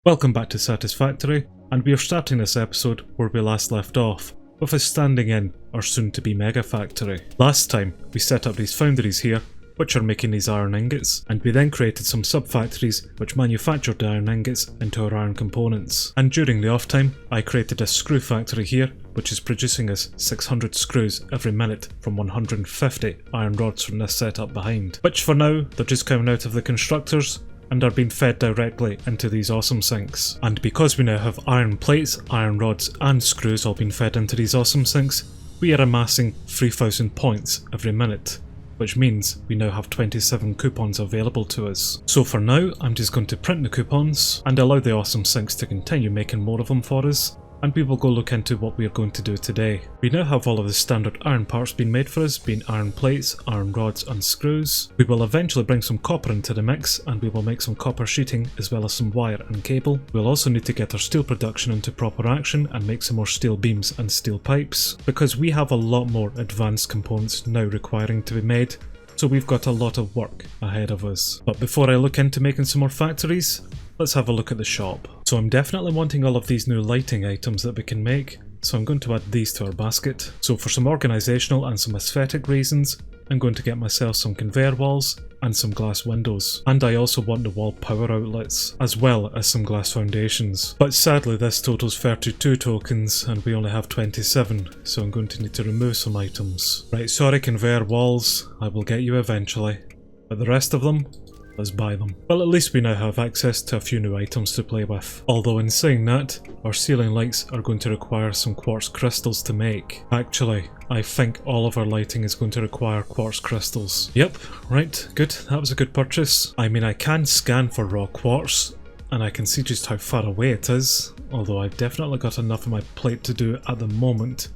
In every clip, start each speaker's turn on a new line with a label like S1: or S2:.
S1: Welcome back to Satisfactory, and we are starting this episode where we last left off, with us standing in our soon-to-be mega factory. Last time, we set up these foundries here, which are making these iron ingots, and we then created some sub-factories which manufactured the iron ingots into our iron components. And during the off time, I created a screw factory here, which is producing us 600 screws every minute from 150 iron rods from this setup behind, which for now, they're just coming out of the constructors, and are being fed directly into these awesome sinks. And because we now have iron plates, iron rods and screws all being fed into these awesome sinks, we are amassing 3000 points every minute, which means we now have 27 coupons available to us. So for now, I'm just going to print the coupons and allow the awesome sinks to continue making more of them for us, and we will go look into what we are going to do today. We now have all of the standard iron parts being made for us, being iron plates, iron rods and screws. We will eventually bring some copper into the mix, and we will make some copper sheeting as well as some wire and cable. We'll also need to get our steel production into proper action and make some more steel beams and steel pipes, because we have a lot more advanced components now requiring to be made, so we've got a lot of work ahead of us. But before I look into making some more factories, let's have a look at the shop. So I'm definitely wanting all of these new lighting items that we can make, so I'm going to add these to our basket. So for some organisational and some aesthetic reasons, I'm going to get myself some conveyor walls and some glass windows. And I also want the wall power outlets, as well as some glass foundations. But sadly this totals 32 tokens and we only have 27, so I'm going to need to remove some items. Right, sorry conveyor walls, I will get you eventually. But the rest of them, let's buy them. Well, at least we now have access to a few new items to play with. Although in saying that, our ceiling lights are going to require some quartz crystals to make. Actually, I think all of our lighting is going to require quartz crystals. Yep, right, good, that was a good purchase. I mean, I can scan for raw quartz, and I can see just how far away it is, although I've definitely got enough on my plate to do at the moment.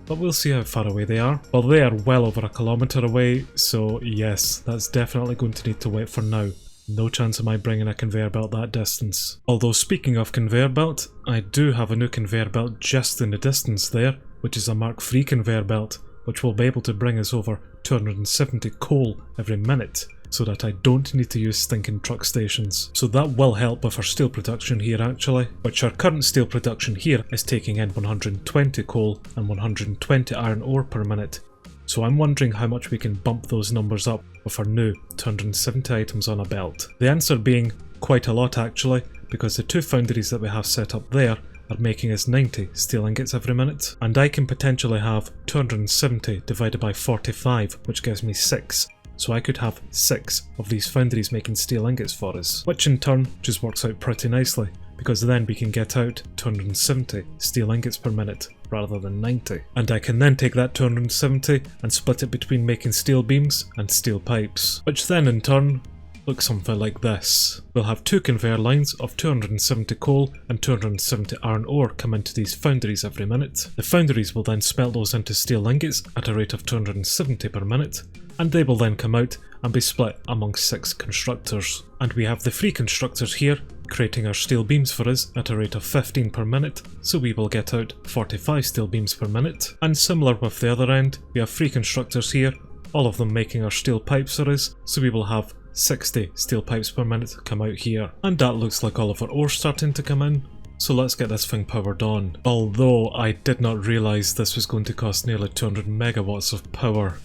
S1: But we'll see how far away they are. Well, they are well over a kilometre away, so yes, that's definitely going to need to wait for now. No chance of my bringing a conveyor belt that distance. Although speaking of conveyor belt, I do have a new conveyor belt just in the distance there, which is a Mark III conveyor belt, which will be able to bring us over 270 coal every minute, so that I don't need to use stinking truck stations. So that will help with our steel production here actually, which our current steel production here is taking in 120 coal and 120 iron ore per minute. So I'm wondering how much we can bump those numbers up with our new 270 items on a belt. The answer being quite a lot actually, because the two foundries that we have set up there are making us 90 steel ingots every minute, and I can potentially have 270 divided by 45, which gives me 6. So I could have 6 of these foundries making steel ingots for us, which in turn just works out pretty nicely, because then we can get out 270 steel ingots per minute rather than 90. And I can then take that 270 and split it between making steel beams and steel pipes, which then in turn looks something like this. We'll have 2 conveyor lines of 270 coal and 270 iron ore come into these foundries every minute. The foundries will then smelt those into steel ingots at a rate of 270 per minute, and they will then come out and be split amongst 6 constructors. And we have the 3 constructors here creating our steel beams for us at a rate of 15 per minute, so we will get out 45 steel beams per minute. And similar with the other end, we have 3 constructors here, all of them making our steel pipes for us, so we will have 60 steel pipes per minute come out here. And that looks like all of our ore starting to come in, so let's get this thing powered on. Although I did not realise this was going to cost nearly 200 megawatts of power.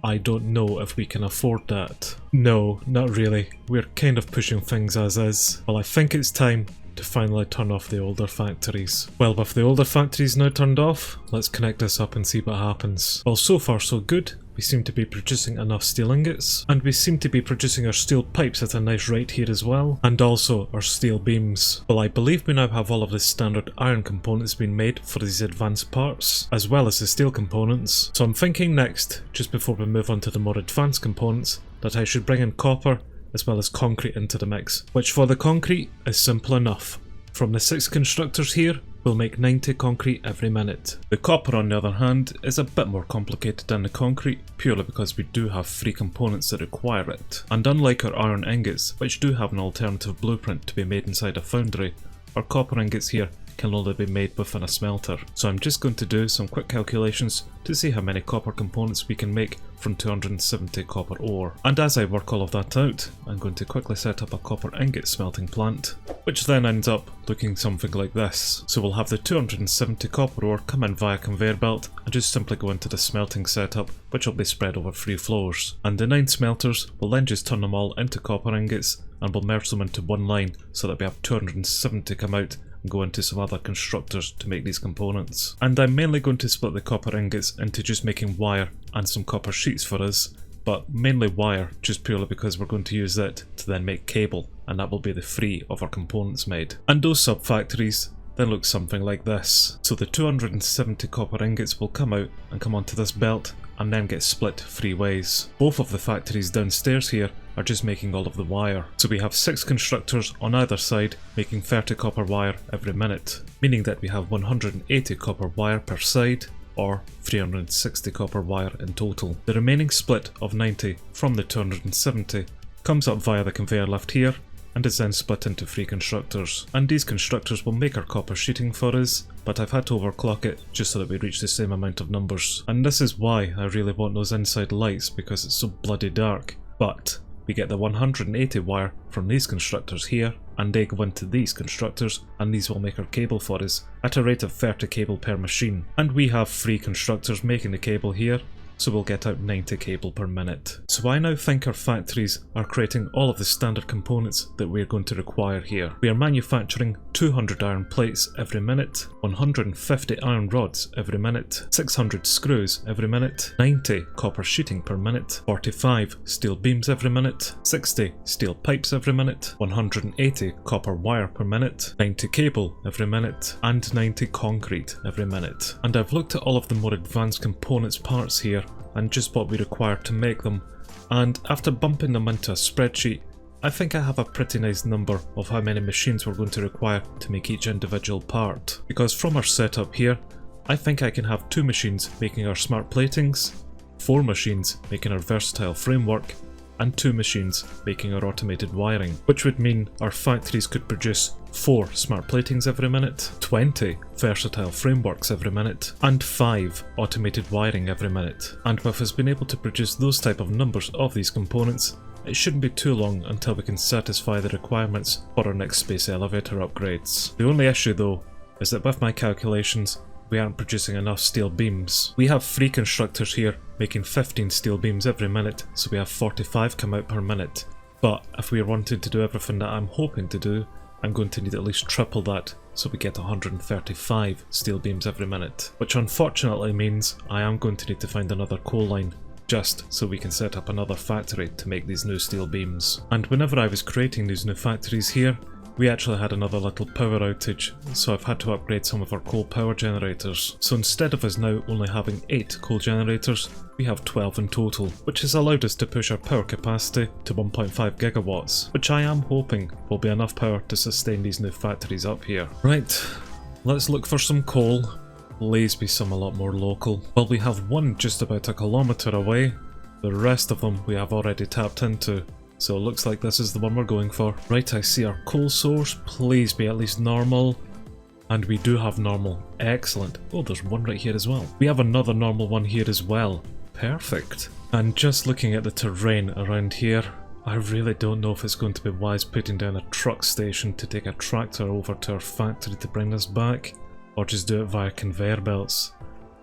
S1: I don't know if we can afford that. No, not really. We're kind of pushing things as is. Well, I think it's time to finally turn off the older factories. Well, with the older factories now turned off, let's connect this up and see what happens. Well, so far so good. We seem to be producing enough steel ingots, and we seem to be producing our steel pipes at a nice rate here as well, and also our steel beams. Well, I believe we now have all of the standard iron components being made for these advanced parts, as well as the steel components. So I'm thinking next, just before we move on to the more advanced components, that I should bring in copper as well as concrete into the mix, which for the concrete is simple enough. From the 6 constructors here, we'll make 90 concrete every minute. The copper on the other hand is a bit more complicated than the concrete, purely because we do have 3 components that require it. And unlike our iron ingots, which do have an alternative blueprint to be made inside a foundry, our copper ingots here can only be made within a smelter. So I'm just going to do some quick calculations to see how many copper components we can make from 270 copper ore. And as I work all of that out, I'm going to quickly set up a copper ingot smelting plant, which then ends up looking something like this. So we'll have the 270 copper ore come in via conveyor belt and just simply go into the smelting setup, which will be spread over 3 floors. And the 9 smelters will then just turn them all into copper ingots and we'll merge them into one line so that we have 270 come out and go into some other constructors to make these components. And I'm mainly going to split the copper ingots into just making wire and some copper sheets for us, but mainly wire just purely because we're going to use that to then make cable, and that will be the 3 of our components made. And those sub-factories then look something like this. So the 270 copper ingots will come out and come onto this belt and then get split 3 ways. Both of the factories downstairs here are just making all of the wire. So we have 6 constructors on either side making 30 copper wire every minute, meaning that we have 180 copper wire per side, or 360 copper wire in total. The remaining split of 90 from the 270 comes up via the conveyor lift here and is then split into 3 constructors. And these constructors will make our copper sheeting for us, but I've had to overclock it just so that we reach the same amount of numbers. And this is why I really want those inside lights, because it's so bloody dark. But we get the 180 wire from these constructors here, and they go into these constructors, and these will make our cable for us at a rate of 30 cable per machine. And we have 3 constructors making the cable here, so we'll get out 90 cable per minute. So I now think our factories are creating all of the standard components that we're going to require here. We are manufacturing 200 iron plates every minute, 150 iron rods every minute, 600 screws every minute, 90 copper sheeting per minute, 45 steel beams every minute, 60 steel pipes every minute, 180 copper wire per minute, 90 cable every minute, and 90 concrete every minute. And I've looked at all of the more advanced components parts here and just what we require to make them, and after bumping them into a spreadsheet, I think I have a pretty nice number of how many machines we're going to require to make each individual part. Because from our setup here, I think I can have 2 machines making our smart platings, 4 machines making our versatile framework, and 2 machines making our automated wiring, which would mean our factories could produce 4 smart platings every minute, 20 versatile frameworks every minute, and 5 automated wiring every minute. And with us being able to produce those type of numbers of these components, it shouldn't be too long until we can satisfy the requirements for our next space elevator upgrades. The only issue though is that with my calculations, we aren't producing enough steel beams. We have 3 constructors here making 15 steel beams every minute, so we have 45 come out per minute. But if we are wanting to do everything that I'm hoping to do, I'm going to need at least triple that, so we get 135 steel beams every minute. Which unfortunately means I am going to need to find another coal line, just so we can set up another factory to make these new steel beams. And whenever I was creating these new factories here, we actually had another little power outage, so I've had to upgrade some of our coal power generators. So instead of us now only having 8 coal generators, we have 12 in total, which has allowed us to push our power capacity to 1.5 gigawatts, which I am hoping will be enough power to sustain these new factories up here. Right, let's look for some coal. Please be some a lot more local. Well, we have one just about a kilometre away, the rest of them we have already tapped into. So it looks like this is the one we're going for. Right, I see our coal source. Please be at least normal. And we do have normal. Excellent. Oh, there's one right here as well. We have another normal one here as well. Perfect. And just looking at the terrain around here, I really don't know if it's going to be wise putting down a truck station to take a tractor over to our factory to bring this back, or just do it via conveyor belts.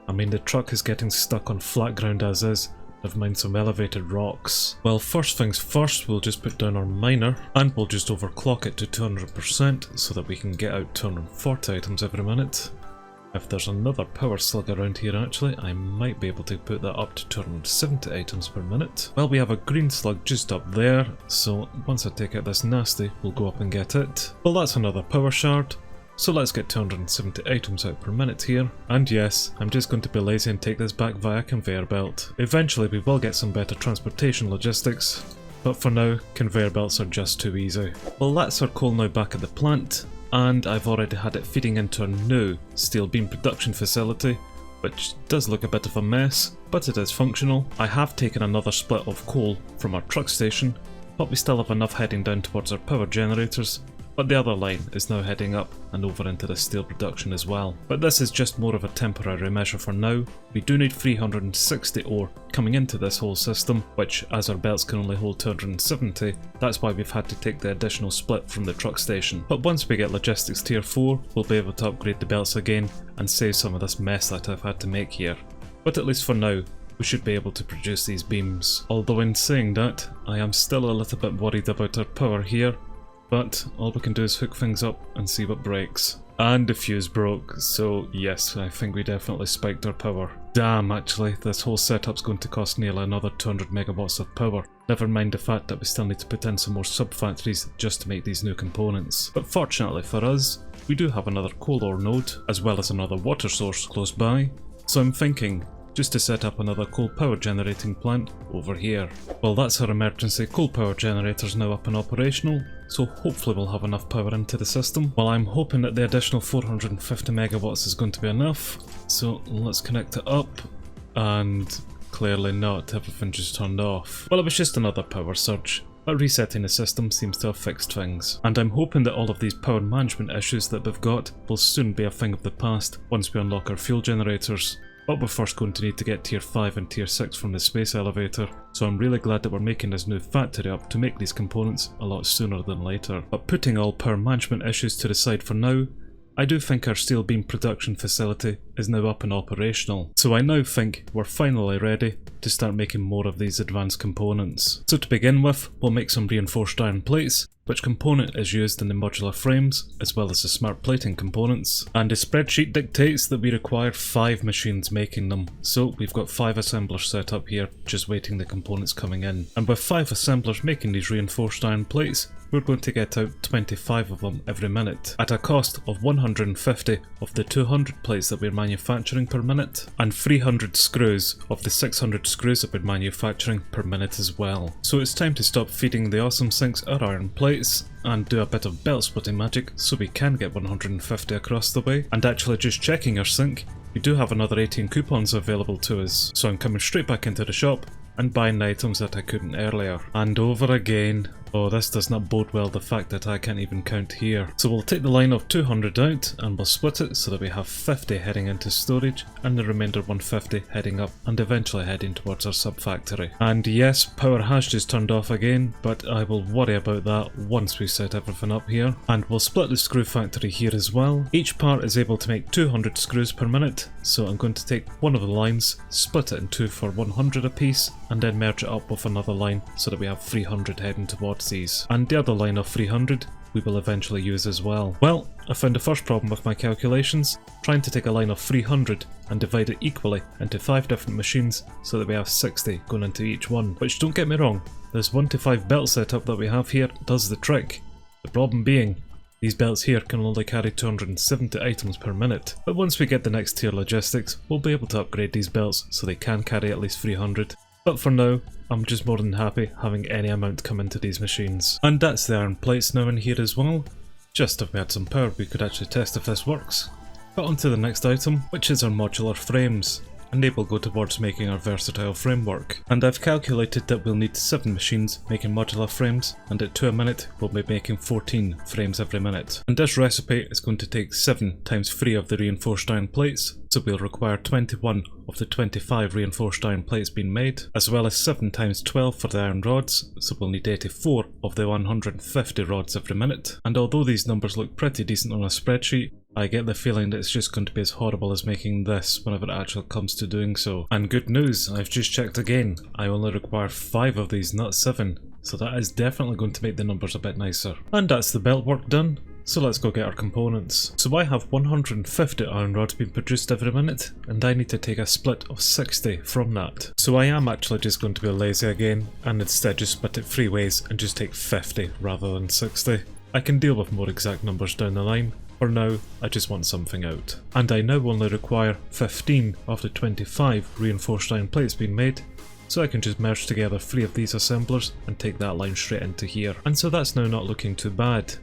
S1: I mean, the truck is getting stuck on flat ground as is. Never mind some elevated rocks. Well, first things first, we'll just put down our miner and we'll just overclock it to 200% so that we can get out 240 items every minute. If there's another power slug around here actually, I might be able to put that up to 270 items per minute. Well, we have a green slug just up there, so once I take out this nasty, we'll go up and get it. Well, that's another power shard. So let's get 270 items out per minute here. And yes, I'm just going to be lazy and take this back via conveyor belt. Eventually we will get some better transportation logistics, but for now, conveyor belts are just too easy. Well, that's our coal now back at the plant, and I've already had it feeding into a new steel beam production facility, which does look a bit of a mess, but it is functional. I have taken another split of coal from our truck station, but we still have enough heading down towards our power generators, but the other line is now heading up and over into the steel production as well. But this is just more of a temporary measure for now. We do need 360 ore coming into this whole system, which, as our belts can only hold 270, that's why we've had to take the additional split from the truck station. But once we get logistics tier 4, we'll be able to upgrade the belts again and save some of this mess that I've had to make here. But at least for now, we should be able to produce these beams. Although in saying that, I am still a little bit worried about our power here, but all we can do is hook things up and see what breaks. And the fuse broke, so yes, I think we definitely spiked our power. Damn, actually, this whole setup's going to cost nearly another 200 megawatts of power. Never mind the fact that we still need to put in some more sub-factories just to make these new components. But fortunately for us, we do have another coal ore node, as well as another water source close by, so I'm thinking just to set up another coal power generating plant over here. Well, that's our emergency coal power generators now up and operational, so hopefully we'll have enough power into the system. Well, I'm hoping that the additional 450 megawatts is going to be enough, so let's connect it up, and clearly not, everything just turned off. Well, it was just another power surge, but resetting the system seems to have fixed things. And I'm hoping that all of these power management issues that we've got will soon be a thing of the past once we unlock our fuel generators. But we're first going to need to get tier 5 and tier 6 from the space elevator, so I'm really glad that we're making this new factory up to make these components a lot sooner than later. But putting all power management issues to the side for now, I do think our steel beam production facility is now up and operational, so I now think we're finally ready to start making more of these advanced components. So to begin with, we'll make some reinforced iron plates, which component is used in the modular frames, as well as the smart plating components. And the spreadsheet dictates that we require 5 machines making them, so we've got 5 assemblers set up here, just waiting the components coming in. And with 5 assemblers making these reinforced iron plates, we're going to get out 25 of them every minute, at a cost of 150 of the 200 plates that we're manufacturing per minute, and 300 screws of the 600 screws that we're manufacturing per minute as well. So it's time to stop feeding the awesome sinks our iron plates, and do a bit of belt splitting magic so we can get 150 across the way. And actually, just checking our sink, we do have another 18 coupons available to us, so I'm coming straight back into the shop and buying the items that I couldn't earlier. And over again. Oh, this does not bode well, the fact that I can't even count here. So we'll take the line of 200 out and we'll split it so that we have 50 heading into storage and the remainder 150 heading up and eventually heading towards our sub-factory. And yes, power has just turned off again, but I will worry about that once we set everything up here. And we'll split the screw factory here as well. Each part is able to make 200 screws per minute, so I'm going to take one of the lines, split it in two for 100 apiece, and then merge it up with another line so that we have 300 heading towards these. And the other line of 300 we will eventually use as well. Well, I found the first problem with my calculations, trying to take a line of 300 and divide it equally into 5 different machines so that we have 60 going into each one. Which, don't get me wrong, this 1 to 5 belt setup that we have here does the trick. The problem being, these belts here can only carry 270 items per minute, but once we get the next tier logistics, we'll be able to upgrade these belts so they can carry at least 300. But for now, I'm just more than happy having any amount come into these machines. And that's the iron plates now in here as well. Just if we had some power, we could actually test if this works. But on to the next item, which is our modular frames. And they will go towards making our versatile framework. And I've calculated that we'll need 7 machines making modular frames, and at 2 a minute we'll be making 14 frames every minute. And this recipe is going to take 7 times 3 of the reinforced iron plates, so we'll require 21 of the 25 reinforced iron plates being made, as well as 7 times 12 for the iron rods, so we'll need 84 of the 150 rods every minute. And although these numbers look pretty decent on a spreadsheet, I get the feeling that it's just going to be as horrible as making this whenever it actually comes to doing so. And good news, I've just checked again, I only require 5 of these, not 7, so that is definitely going to make the numbers a bit nicer. And that's the belt work done, so let's go get our components. So I have 150 iron rods being produced every minute, and I need to take a split of 60 from that. So I am actually just going to be lazy again, and instead just split it 3 ways and just take 50 rather than 60. I can deal with more exact numbers down the line. For now, I just want something out. And I now only require 15 of the 25 reinforced iron plates being made, so I can just merge together 3 of these assemblers and take that line straight into here. And so that's now not looking too bad.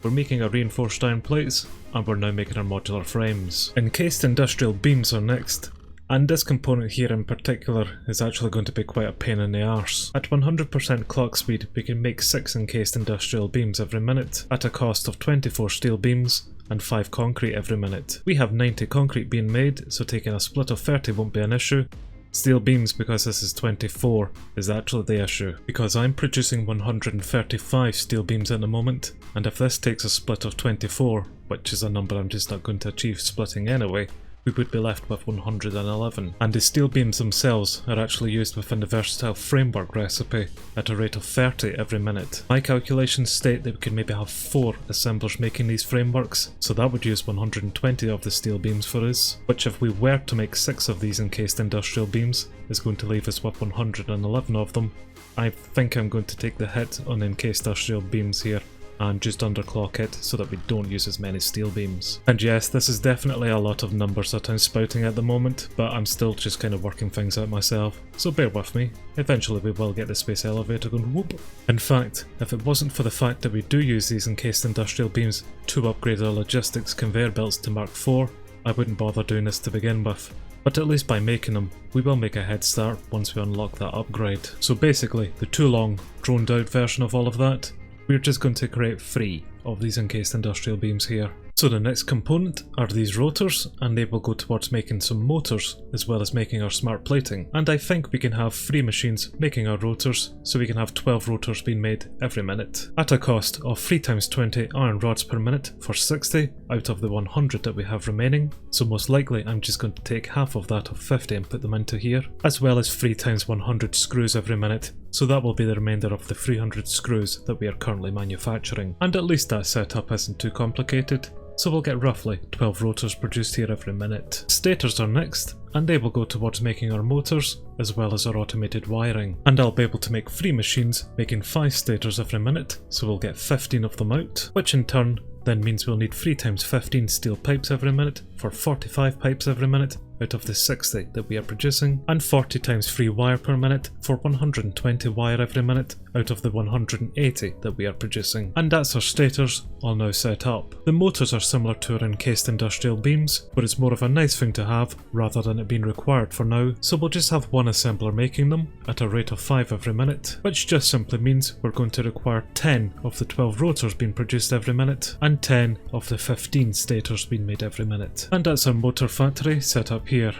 S1: We're making our reinforced iron plates, and we're now making our modular frames. Encased industrial beams are next. And this component here in particular is actually going to be quite a pain in the arse. At 100% clock speed, we can make 6 encased industrial beams every minute, at a cost of 24 steel beams and 5 concrete every minute. We have 90 concrete being made, so taking a split of 30 won't be an issue. Steel beams, because this is 24, is actually the issue, because I'm producing 135 steel beams at the moment, and if this takes a split of 24, which is a number I'm just not going to achieve splitting anyway, we would be left with 111. And the steel beams themselves are actually used within the versatile framework recipe at a rate of 30 every minute. My calculations state that we could maybe have 4 assemblers making these frameworks, so that would use 120 of the steel beams for us, which if we were to make 6 of these encased industrial beams is going to leave us with 111 of them. I think I'm going to take the hit on encased industrial beams here and just underclock it so that we don't use as many steel beams. And yes, this is definitely a lot of numbers that I'm spouting at the moment, but I'm still just kind of working things out myself, so bear with me. Eventually we will get the space elevator going whoop. In fact, if it wasn't for the fact that we do use these encased industrial beams to upgrade our logistics conveyor belts to Mark 4, I wouldn't bother doing this to begin with. But at least by making them, we will make a head start once we unlock that upgrade. So basically, the too long, droned out version of all of that, we're just going to create 3 of these encased industrial beams here. So the next component are these rotors, and they will go towards making some motors as well as making our smart plating. And I think we can have 3 machines making our rotors, so we can have 12 rotors being made every minute, at a cost of 3 times 20 iron rods per minute for 60 out of the 100 that we have remaining. So most likely I'm just going to take half of that of 50 and put them into here, as well as 3 times 100 screws every minute. So that will be the remainder of the 300 screws that we are currently manufacturing. And at least that setup isn't too complicated. So we'll get roughly 12 rotors produced here every minute. Stators are next, and they will go towards making our motors, as well as our automated wiring. And I'll be able to make 3 machines making 5 stators every minute, so we'll get 15 of them out, which in turn then means we'll need 3 times 15 steel pipes every minute for 45 pipes every minute out of the 60 that we are producing, and 40 times 3 wire per minute for 120 wire every minute out of the 180 that we are producing. And that's our stators all now set up. The motors are similar to our encased industrial beams, but it's more of a nice thing to have rather than it being required for now, so we'll just have 1 assembler making them at a rate of 5 every minute, which just simply means we're going to require 10 of the 12 rotors being produced every minute, and 10 of the 15 stators being made every minute. And that's our motor factory set up here.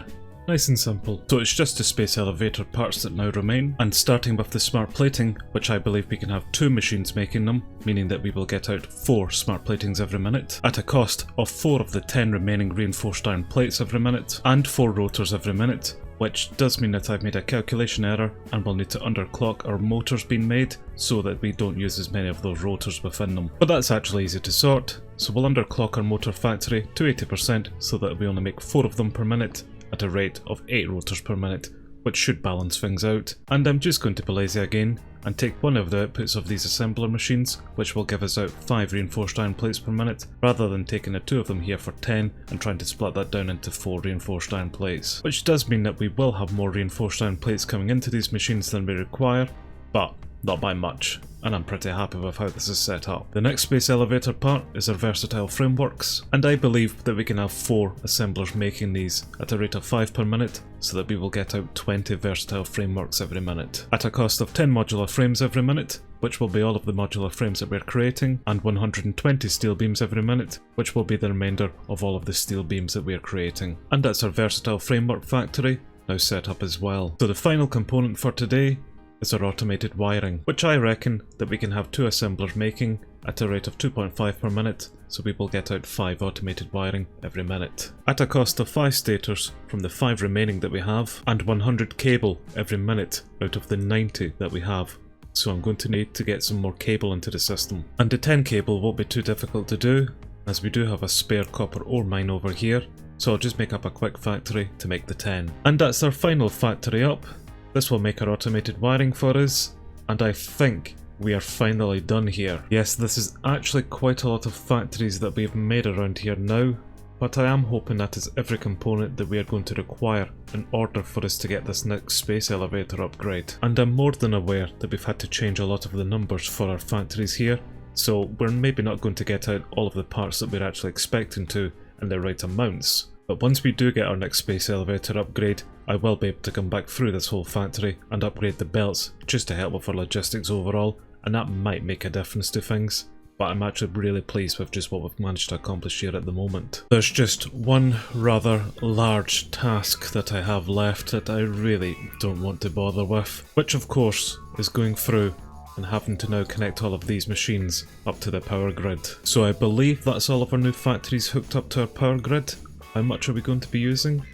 S1: Nice and simple. So it's just the space elevator parts that now remain, and starting with the smart plating, which I believe we can have 2 machines making them, meaning that we will get out 4 smart platings every minute, at a cost of 4 of the 10 remaining reinforced iron plates every minute, and 4 rotors every minute, which does mean that I've made a calculation error and we'll need to underclock our motors being made so that we don't use as many of those rotors within them. But that's actually easy to sort, so we'll underclock our motor factory to 80% so that we only make 4 of them per minute at a rate of 8 rotors per minute, which should balance things out. And I'm just going to be lazy again and take one of the outputs of these assembler machines, which will give us out 5 reinforced iron plates per minute, rather than taking the 2 of them here for 10 and trying to split that down into 4 reinforced iron plates. Which does mean that we will have more reinforced iron plates coming into these machines than we require, but not by much, and I'm pretty happy with how this is set up. The next space elevator part is our versatile frameworks, and I believe that we can have 4 assemblers making these at a rate of 5 per minute, so that we will get out 20 versatile frameworks every minute, at a cost of 10 modular frames every minute, which will be all of the modular frames that we're creating, and 120 steel beams every minute, which will be the remainder of all of the steel beams that we are creating. And that's our versatile framework factory now set up as well. So the final component for today is our automated wiring, which I reckon that we can have 2 assemblers making at a rate of 2.5 per minute, so we will get out 5 automated wiring every minute, at a cost of 5 stators from the 5 remaining that we have, and 100 cable every minute out of the 90 that we have. So I'm going to need to get some more cable into the system. And the 10 cable won't be too difficult to do, as we do have a spare copper ore mine over here, so I'll just make up a quick factory to make the 10. And that's our final factory up. This will make our automated wiring for us, and I think we are finally done here. Yes, this is actually quite a lot of factories that we've made around here now, but I am hoping that is every component that we are going to require in order for us to get this next space elevator upgrade. And I'm more than aware that we've had to change a lot of the numbers for our factories here, so we're maybe not going to get out all of the parts that we're actually expecting to in the right amounts. But once we do get our next space elevator upgrade, I will be able to come back through this whole factory and upgrade the belts just to help with our logistics overall, and that might make a difference to things. But I'm actually really pleased with just what we've managed to accomplish here at the moment. There's just one rather large task that I have left that I really don't want to bother with, which of course is going through and having to now connect all of these machines up to the power grid. So I believe that's all of our new factories hooked up to our power grid. How much are we going to be using?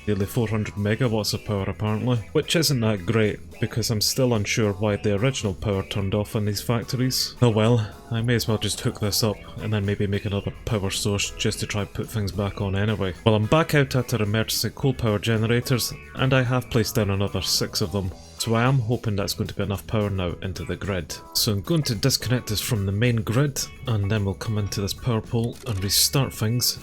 S1: Nearly 400 megawatts of power apparently, which isn't that great because I'm still unsure why the original power turned off on these factories. Oh well, I may as well just hook this up and then maybe make another power source just to try and put things back on anyway. Well, I'm back out at our emergency coal power generators and I have placed down another 6 of them. So I am hoping that's going to be enough power now into the grid. So I'm going to disconnect this from the main grid and then we'll come into this power pole and restart things,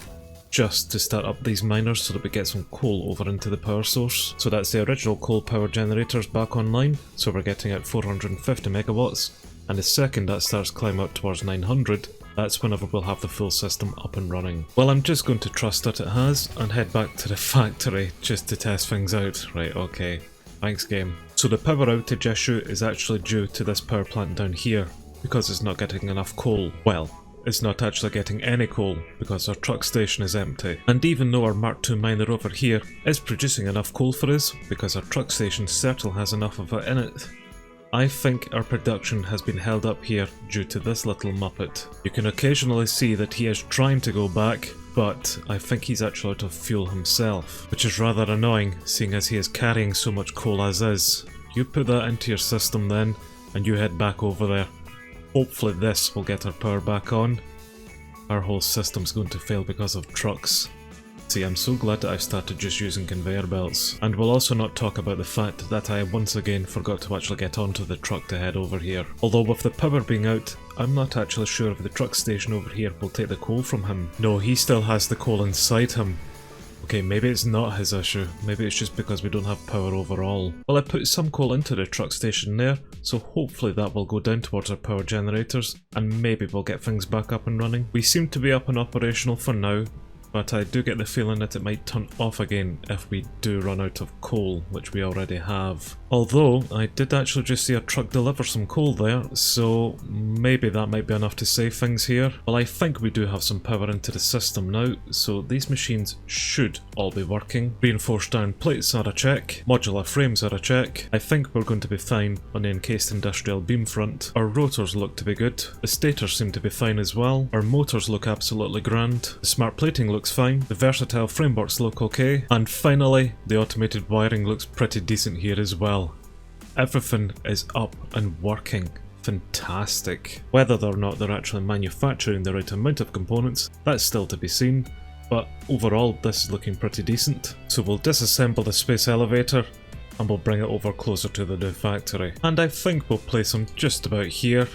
S1: just to start up these miners so that we get some coal over into the power source. So that's the original coal power generators back online, so we're getting out 450 megawatts, and the second that starts climb up towards 900, that's whenever we'll have the full system up and running. Well, I'm just going to trust that it has and head back to the factory just to test things out. Right, okay. Thanks game. So the power outage issue is actually due to this power plant down here because it's not getting enough coal. Well, it's not actually getting any coal because our truck station is empty. And even though our Mark II miner over here is producing enough coal for us, because our truck station certainly has enough of it in it, I think our production has been held up here due to this little muppet. You can occasionally see that he is trying to go back, but I think he's actually out of fuel himself, which is rather annoying seeing as he is carrying so much coal as is. You put that into your system then, and you head back over there. Hopefully this will get our power back on. Our whole system's going to fail because of trucks. See, I'm so glad that I've started just using conveyor belts. And we'll also not talk about the fact that I once again forgot to actually get onto the truck to head over here. Although with the power being out, I'm not actually sure if the truck station over here will take the coal from him. No, he still has the coal inside him. Okay, maybe it's not his issue, maybe it's just because we don't have power overall. Well, I put some coal into the truck station there, so hopefully that will go down towards our power generators, and maybe we'll get things back up and running. We seem to be up and operational for now, but I do get the feeling that it might turn off again if we do run out of coal, which we already have. Although, I did actually just see a truck deliver some coal there, so maybe that might be enough to save things here. Well, I think we do have some power into the system now, so these machines should all be working. Reinforced iron plates are a check, modular frames are a check. I think we're going to be fine on the encased industrial beam front. Our rotors look to be good, the stators seem to be fine as well, our motors look absolutely grand, the smart plating looks fine, the versatile frameworks look okay, and finally the automated wiring looks pretty decent here as well. Everything is up and working. Fantastic. Whether or not they're actually manufacturing the right amount of components, that's still to be seen, but overall this is looking pretty decent. So we'll disassemble the space elevator and we'll bring it over closer to the new factory. And I think we'll place him just about here,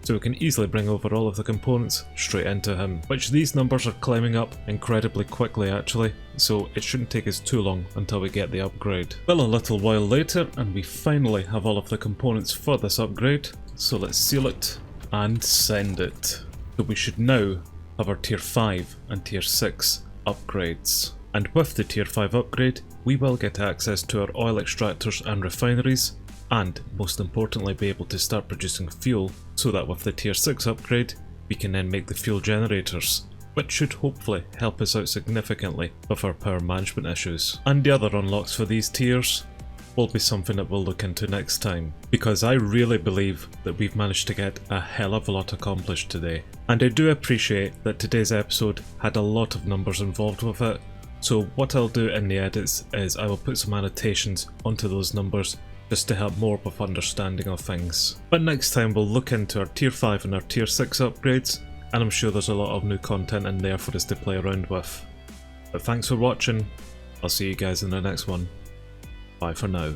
S1: so we can easily bring over all of the components straight into him, which these numbers are climbing up incredibly quickly actually, so it shouldn't take us too long until we get the upgrade. Well, a little while later and we finally have all of the components for this upgrade, so let's seal it and send it. So we should now have our tier 5 and tier 6 upgrades. And with the tier 5 upgrade, we will get access to our oil extractors and refineries, and most importantly be able to start producing fuel, so that with the tier 6 upgrade we can then make the fuel generators, which should hopefully help us out significantly with our power management issues. And the other unlocks for these tiers will be something that we'll look into next time, because I really believe that we've managed to get a hell of a lot accomplished today. And I do appreciate that today's episode had a lot of numbers involved with it, so what I'll do in the edits is I will put some annotations onto those numbers just to help more with understanding of things. But next time we'll look into our tier 5 and our tier 6 upgrades, and I'm sure there's a lot of new content in there for us to play around with. But thanks for watching, I'll see you guys in the next one. Bye for now.